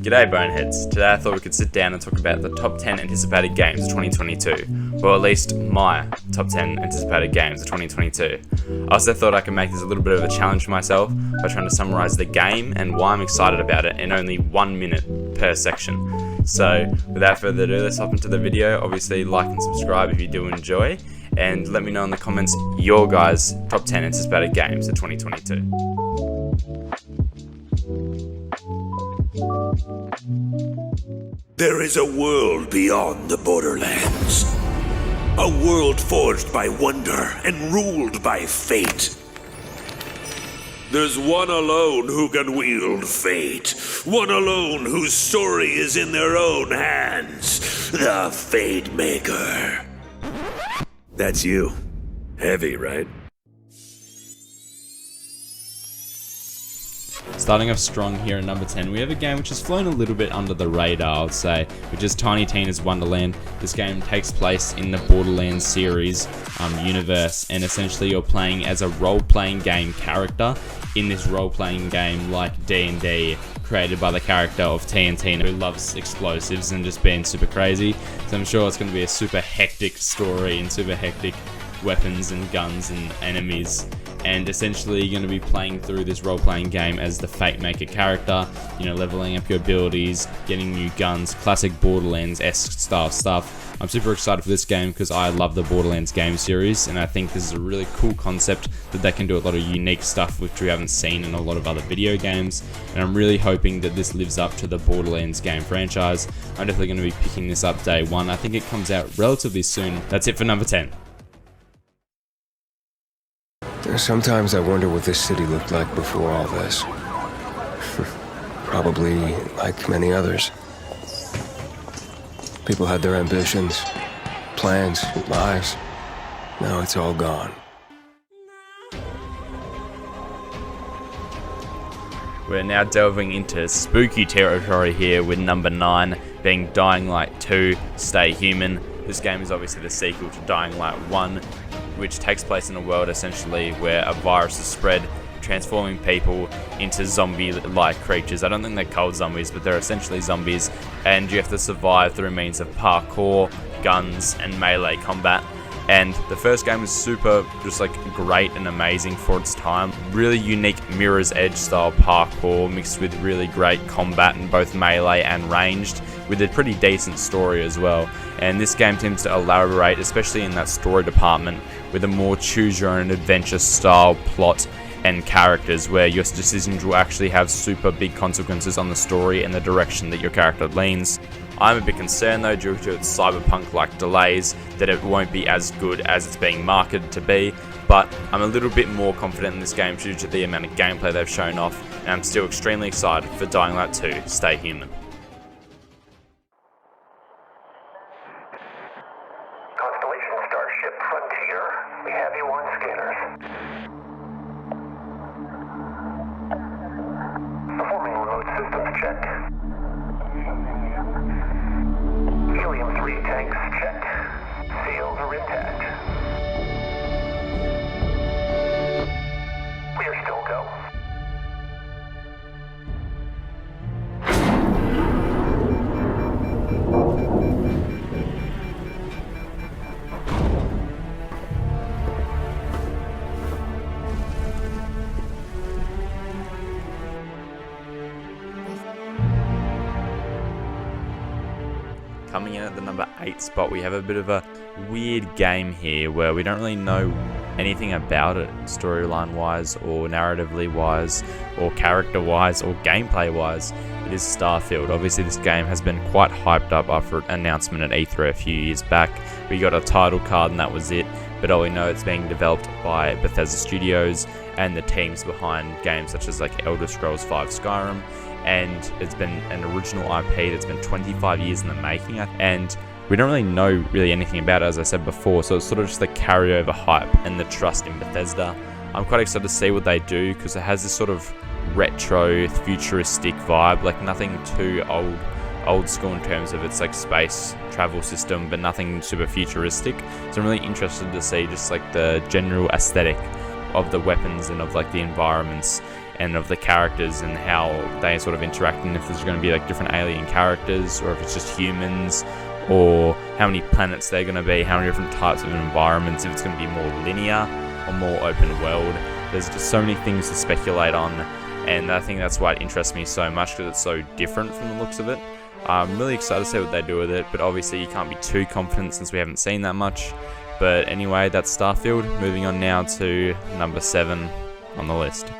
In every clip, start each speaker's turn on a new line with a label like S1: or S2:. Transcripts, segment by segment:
S1: G'day Boneheads, today I thought we could sit down and talk about the top 10 anticipated games of 2022, or at least my top 10 anticipated games of 2022. I also thought I could make this a little bit of a challenge for myself by trying to summarise the game and why I'm excited about it in only 1 minute per section. So without further ado, let's hop into the video. Obviously like and subscribe if you do enjoy, and let me know in the comments your guys' top 10 anticipated games of 2022.
S2: There is a world beyond the borderlands. A world forged by wonder and ruled by fate. There's one alone who can wield fate. One alone whose story is in their own hands. The Fate Maker. That's you. Heavy, right?
S1: Starting off strong here at number 10, we have a game which has flown a little bit under the radar, I would say, which is Tiny Tina's Wonderland. This game takes place in the Borderlands series universe, and essentially you're playing as a role-playing game character in this role-playing game like D&D, created by the character of TNT, who loves explosives and just being super crazy. So I'm sure it's going to be a super hectic story and super hectic weapons and guns and enemies, and essentially you're going to be playing through this role-playing game as the Fate Maker character, you know, leveling up your abilities, getting new guns, classic Borderlands-esque style stuff. I'm super excited for this game because I love the Borderlands game series, and I think this is a really cool concept that they can do a lot of unique stuff which we haven't seen in a lot of other video games, and I'm really hoping that this lives up to the Borderlands game franchise. I'm definitely going to be picking this up day one. I think it comes out relatively soon. That's it for number 10.
S3: Sometimes I wonder what this city looked like before all this. Probably like many others. People had their ambitions, plans, lives. Now it's all gone.
S1: We're now delving into spooky territory here with number 9 being Dying Light 2 Stay Human. This game is obviously the sequel to Dying Light 1, which takes place in a world essentially where a virus is spread, transforming people into zombie-like creatures. I don't think they're called zombies, but they're essentially zombies, and you have to survive through means of parkour, guns, and melee combat. And the first game is super, just like great and amazing for its time. Really unique Mirror's Edge style parkour mixed with really great combat in both melee and ranged, with a pretty decent story as well. And this game tends to elaborate, especially in that story department, with a more choose your own adventure style plot and characters, where your decisions will actually have super big consequences on the story and the direction that your character leans. I'm a bit concerned though, due to its cyberpunk-like delays, that it won't be as good as it's being marketed to be, but I'm a little bit more confident in this game due to the amount of gameplay they've shown off, and I'm still extremely excited for Dying Light 2 Stay Human.
S4: Constellation Starship Frontier, we have you on scanners. Performing remote systems check. Helium-3 tanks checked. Seals are intact. Clear still go.
S1: Coming in at the number 8 spot, we have a bit of a weird game here where we don't really know anything about it storyline wise or narratively wise or character wise or gameplay wise. It is Starfield. Obviously this game has been quite hyped up after an announcement at E3 a few years back. We got a title card and that was it, but all we know it's being developed by Bethesda Studios and the teams behind games such as like Elder Scrolls V Skyrim, and it's been an original IP that's been 25 years in the making, and we don't really know anything about it, as I said before, so it's sort of just the carryover hype and the trust in Bethesda. I'm quite excited to see what they do, because it has this sort of retro, futuristic vibe, like nothing too old school in terms of its like space travel system, but nothing super futuristic. So I'm really interested to see just like the general aesthetic of the weapons and of like the environments and of the characters and how they sort of interact, and if there's going to be like different alien characters or if it's just humans, or how many planets they're going to be, how many different types of environments, if it's going to be more linear or more open world. There's just so many things to speculate on, and I think that's why it interests me so much, because it's so different from the looks of it. I'm really excited to see what they do with it, but obviously you can't be too confident since we haven't seen that much. But anyway, that's Starfield. Moving on now to number 7 on the list.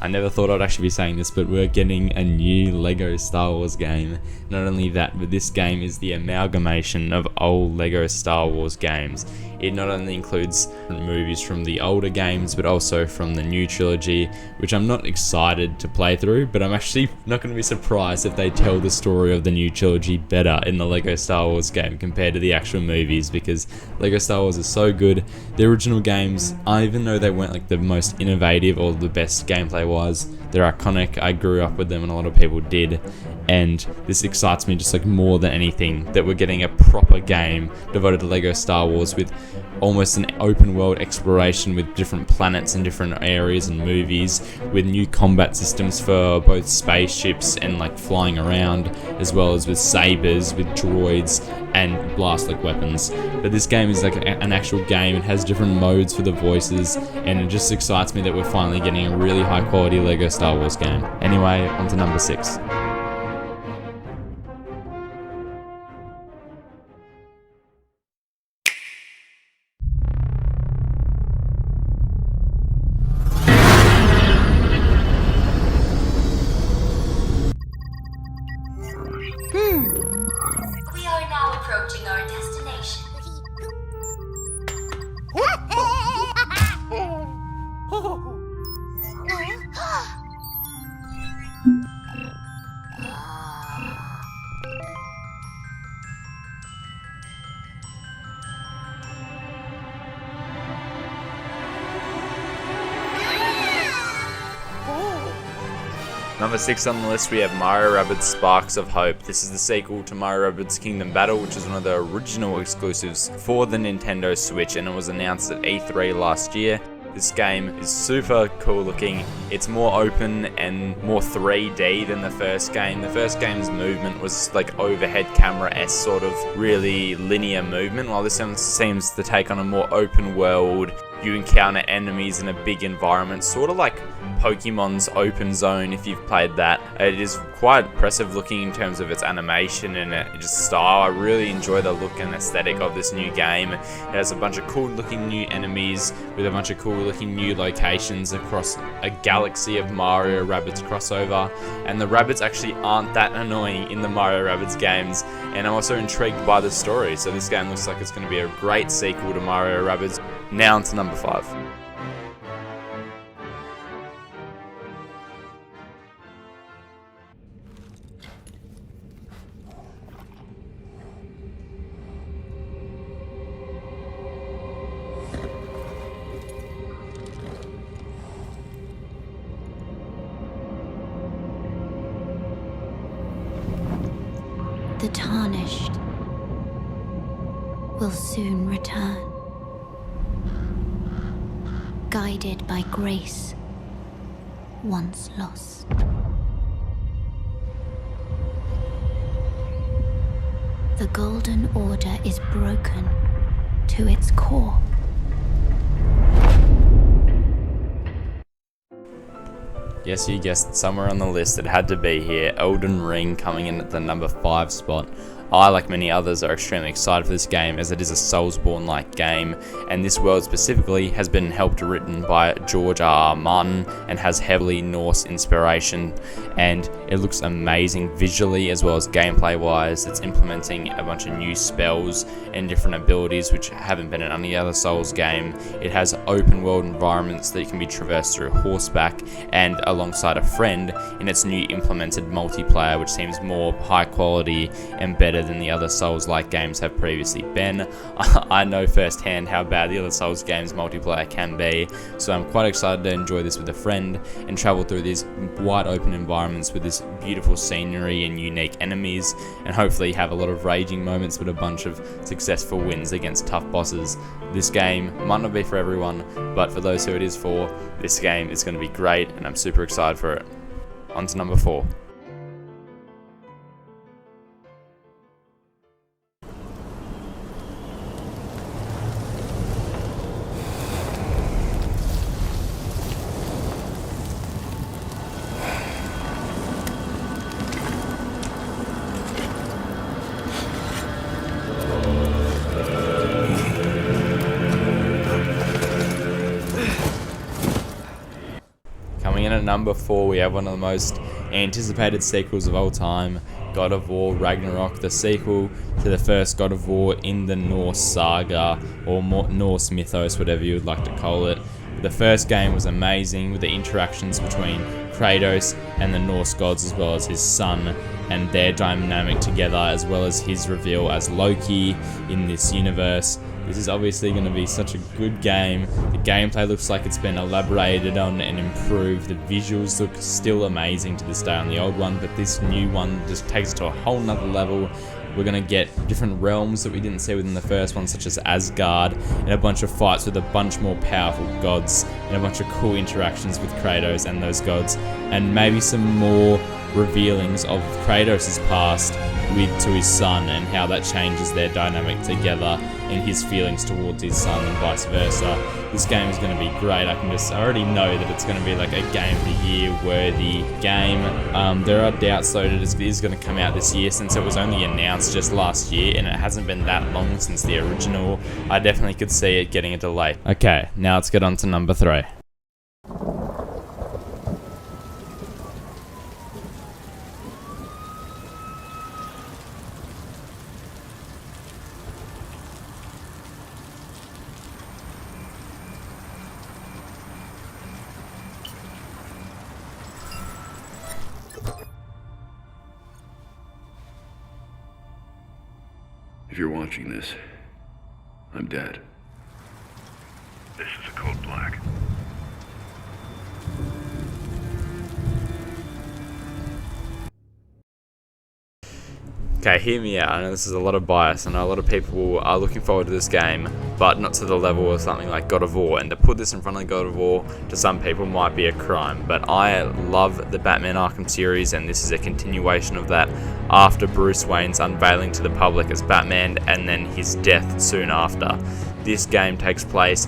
S1: I never thought I'd actually be saying this, but we're getting a new LEGO Star Wars game. Not only that, but this game is the amalgamation of old LEGO Star Wars games. It not only includes movies from the older games, but also from the new trilogy, which I'm not excited to play through, but I'm actually not going to be surprised if they tell the story of the new trilogy better in the LEGO Star Wars game compared to the actual movies, because LEGO Star Wars is so good. The original games, even though they weren't like the most innovative or the best gameplay wise, they're iconic. I grew up with them and a lot of people did, and this excites me just like more than anything, that we're getting a proper game devoted to LEGO Star Wars with almost an open world exploration with different planets and different areas and movies, with new combat systems for both spaceships and like flying around, as well as with sabers, with droids and blast like weapons. But this game is like an actual game. It has different modes for the voices, and it just excites me that we're finally getting a really high quality LEGO Star Wars game. Anyway, on to number 6.
S5: We are now approaching our destination.
S1: Number 6 on the list, we have Mario Rabbids Sparks of Hope. This is the sequel to Mario Rabbids Kingdom Battle, which is one of the original exclusives for the Nintendo Switch, and it was announced at E3 last year. This game is super cool looking. It's more open and more 3D than the first game. The first game's movement was like overhead camera-esque sort of really linear movement, while this one seems to take on a more open world. You encounter enemies in a big environment, sort of like Pokemon's Open Zone if you've played that. It is quite impressive looking in terms of its animation and just style. I really enjoy the look and aesthetic of this new game. It has a bunch of cool looking new enemies with a bunch of cool looking new locations across a galaxy of Mario Rabbids crossover, and the rabbits actually aren't that annoying in the Mario Rabbids games, and I'm also intrigued by the story. So this game looks like it's going to be a great sequel to Mario Rabbids. Now on to number 5.
S6: The Tarnished will soon return, guided by grace once lost. The Golden Order is broken to its core.
S1: Yes, you guessed, somewhere on the list it had to be here. Elden Ring coming in at the number 5 spot I, like many others, are extremely excited for this game, as it is a Soulsborne-like game, and this world specifically has been helped written by George R.R. Martin and has heavily Norse inspiration, and it looks amazing visually as well as gameplay wise. It's implementing a bunch of new spells and different abilities which haven't been in any other Souls game. It has open world environments that can be traversed through horseback and alongside a friend in its new implemented multiplayer, which seems more high quality and better than the other Souls-like games have previously been. I know firsthand how bad the other Souls games multiplayer can be, so I'm quite excited to enjoy this with a friend and travel through these wide open environments with this beautiful scenery and unique enemies, and hopefully have a lot of raging moments with a bunch of successful wins against tough bosses. This game might not be for everyone, but for those who it is for, this game is going to be great, and I'm super excited for it. On to number 4. Coming in at number 4, we have one of the most anticipated sequels of all time, God of War Ragnarok, the sequel to the first God of War in the Norse saga, or Norse mythos, whatever you would like to call it. The first game was amazing, with the interactions between Kratos and the Norse gods, as well as his son, and their dynamic together, as well as his reveal as Loki in this universe. This is obviously going to be such a good game. The gameplay looks like it's been elaborated on and improved. The visuals look still amazing to this day on the old one, but this new one just takes it to a whole nother level. We're going to get different realms that we didn't see within the first one, such as Asgard, and a bunch of fights with a bunch more powerful gods, and a bunch of cool interactions with Kratos and those gods, and maybe some more revealings of Kratos' past to his son, and how that changes their dynamic together and his feelings towards his son and vice versa. This game is going to be great. I already know that it's going to be like a Game of the Year worthy game. There are doubts though that it is going to come out this year, since it was only announced just last year and it hasn't been that long since the original. I definitely could see it getting a delay. Okay, now let's get on to number 3.
S2: If you're watching this, I'm dead. This is a code black.
S1: Okay, hear me out. I know this is a lot of bias. I know a lot of people are looking forward to this game, but not to the level of something like God of War. And to put this in front of God of War, to some people, might be a crime. But I love the Batman Arkham series, and this is a continuation of that after Bruce Wayne's unveiling to the public as Batman, and then his death soon after. This game takes place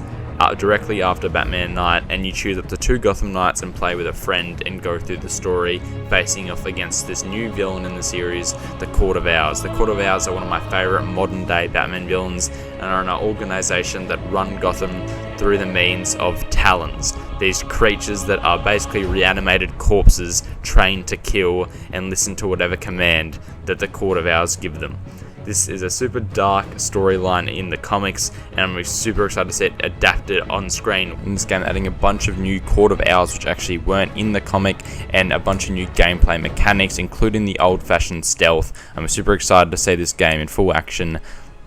S1: directly after Batman Night, and you choose up to 2 Gotham Knights and play with a friend and go through the story, facing off against this new villain in the series, the Court of Owls. The Court of Owls are one of my favourite modern day Batman villains, and are an organisation that run Gotham through the means of Talons. These creatures that are basically reanimated corpses trained to kill and listen to whatever command that the Court of Owls give them. This is a super dark storyline in the comics, and I'm super excited to see it adapted on screen in this game, adding a bunch of new Court of Owls which actually weren't in the comic, and a bunch of new gameplay mechanics, including the old-fashioned stealth. I'm super excited to see this game in full action.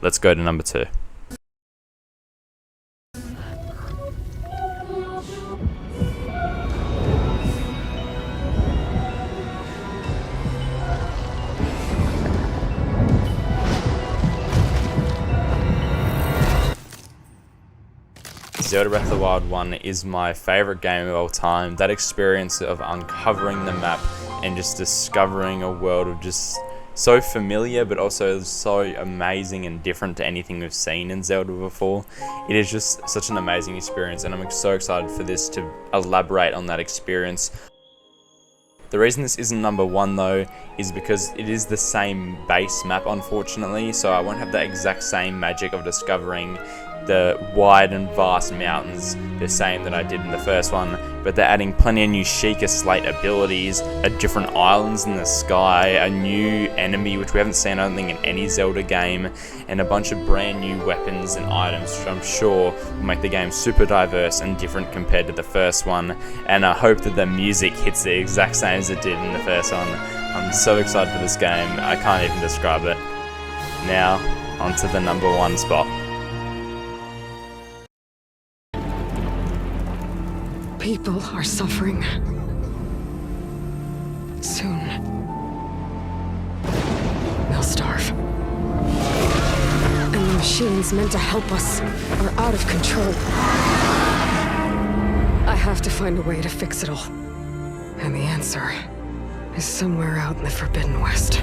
S1: Let's go to number 2. Zelda Breath of the Wild 1 is my favourite game of all time. That experience of uncovering the map and just discovering a world of just so familiar but also so amazing and different to anything we've seen in Zelda before. It is just such an amazing experience, and I'm so excited for this to elaborate on that experience. The reason this isn't number 1 though is because it is the same base map, unfortunately, so I won't have that exact same magic of discovering the wide and vast mountains the same that I did in the first one, but they're adding plenty of new Sheikah Slate abilities, different islands in the sky, a new enemy which we haven't seen I don't think in any Zelda game, and a bunch of brand new weapons and items which I'm sure will make the game super diverse and different compared to the first one, and I hope that the music hits the exact same as it did in the first one. I'm so excited for this game, I can't even describe it. Now, onto the number 1 spot.
S7: People are suffering. Soon, they'll starve. And the machines meant to help us are out of control. I have to find a way to fix it all. And the answer is somewhere out in the Forbidden West.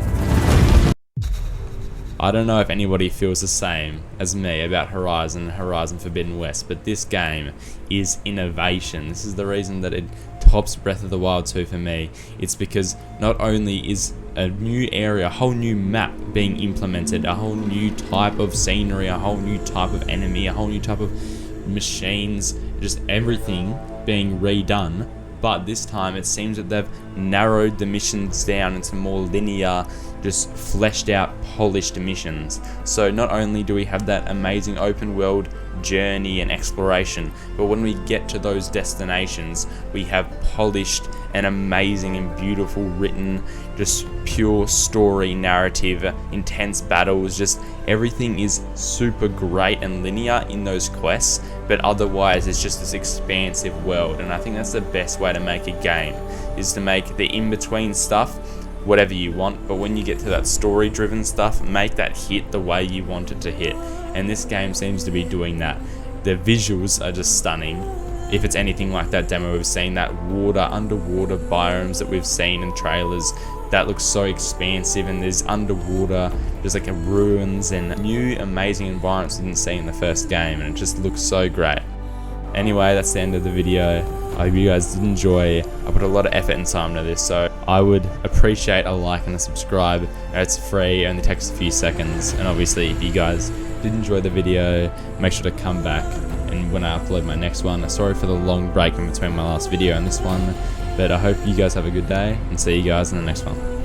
S1: I don't know if anybody feels the same as me about Horizon Forbidden West, but this game is innovation. This is the reason that it tops Breath of the Wild 2 for me. It's because not only is a new area, a whole new map being implemented, a whole new type of scenery, a whole new type of enemy, a whole new type of machines, just everything being redone, but this time it seems that they've narrowed the missions down into more linear, just fleshed out, polished missions. So not only do we have that amazing open world journey and exploration, but when we get to those destinations, we have polished and amazing and beautiful written, just pure story, narrative, intense battles, just everything is super great and linear in those quests, but otherwise it's just this expansive world. And I think that's the best way to make a game, is to make the in-between stuff whatever you want, but when you get to that story driven stuff, make that hit the way you want it to hit. And this game seems to be doing that. The visuals are just stunning. If it's anything like that demo we've seen, that underwater biomes that we've seen in trailers, that looks so expansive, and there's underwater, there's like ruins and new amazing environments we didn't see in the first game, and it just looks so great. Anyway, that's the end of the video. I hope you guys did enjoy. I put a lot of effort and time into this, so I would appreciate a like and a subscribe. It's free, it only takes a few seconds, and obviously if you guys did enjoy the video, make sure to come back and when I upload my next one. Sorry for the long break in between my last video and this one, but I hope you guys have a good day, and see you guys in the next one.